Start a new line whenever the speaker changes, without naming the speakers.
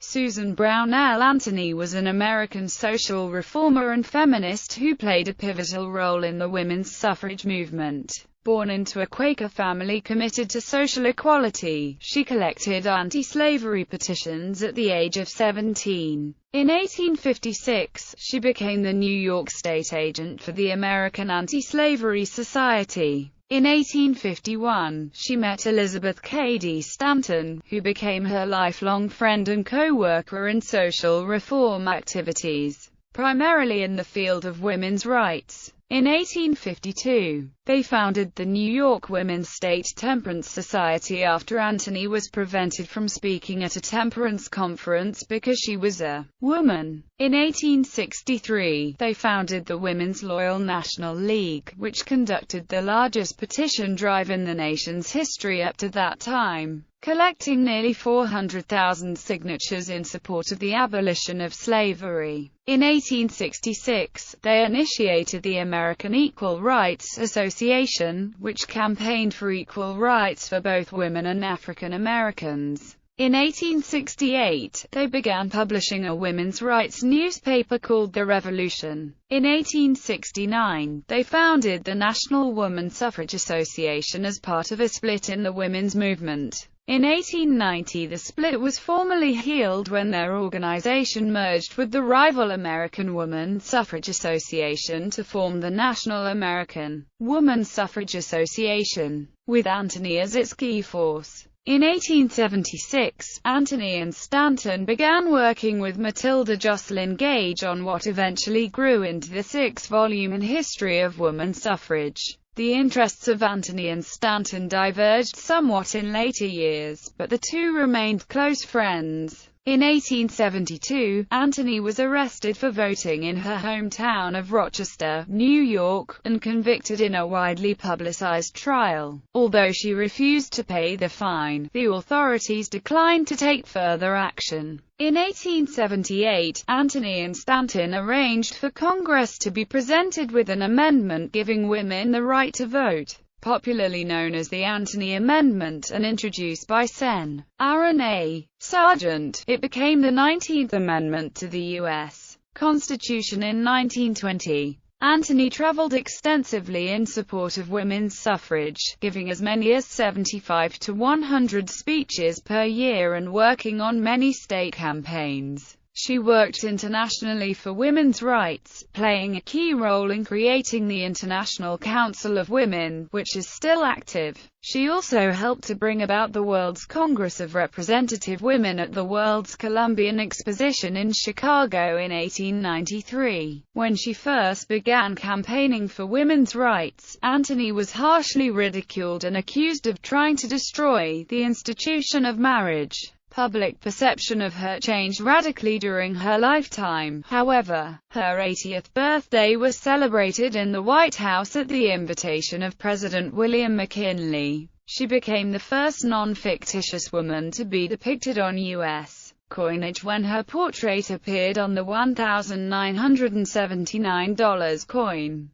Susan Brownell Anthony was an American social reformer and feminist who played a pivotal role in the women's suffrage movement. Born into a Quaker family committed to social equality, she collected anti-slavery petitions at the age of 17. In 1856, she became the New York state agent for the American Anti-Slavery Society. In 1851, she met Elizabeth Cady Stanton, who became her lifelong friend and co-worker in social reform activities, primarily in the field of women's rights. In 1852, they founded the New York Women's State Temperance Society after Antony was prevented from speaking at a temperance conference because she was a woman. In 1863, they founded the Women's Loyal National League, which conducted the largest petition drive in the nation's history up to that time, collecting nearly 400,000 signatures in support of the abolition of slavery. In 1866, they initiated the American Equal Rights Association, which campaigned for equal rights for both women and African Americans. In 1868, they began publishing a women's rights newspaper called The Revolution. In 1869, they founded the National Woman Suffrage Association as part of a split in the women's movement. In 1890, the split was formally healed when their organization merged with the rival American Woman Suffrage Association to form the National American Woman Suffrage Association, with Antony as its key force. In 1876, Antony and Stanton began working with Matilda Jocelyn Gage on what eventually grew into the 6-volume History of Woman Suffrage. The interests of Antony and Stanton diverged somewhat in later years, but the two remained close friends. In 1872, Antony was arrested for voting in her hometown of Rochester, New York, and convicted in a widely publicized trial. Although she refused to pay the fine, the authorities declined to take further action. In 1878, Antony and Stanton arranged for Congress to be presented with an amendment giving women the right to vote, popularly known as the Antony Amendment, and introduced by Sen. Aaron A. Sargent. It became the 19th Amendment to the U.S. Constitution in 1920. Antony traveled extensively in support of women's suffrage, giving as many as 75 to 100 speeches per year and working on many state campaigns. She worked internationally for women's rights, playing a key role in creating the International Council of Women, which is still active. She also helped to bring about the World's Congress of Representative Women at the World's Columbian Exposition in Chicago in 1893. When she first began campaigning for women's rights, Antony was harshly ridiculed and accused of trying to destroy the institution of marriage. Public perception of her changed radically during her lifetime. However, her 80th birthday was celebrated in the White House at the invitation of President William McKinley. She became the first non-fictitious woman to be depicted on U.S. coinage when her portrait appeared on the $1,979 coin.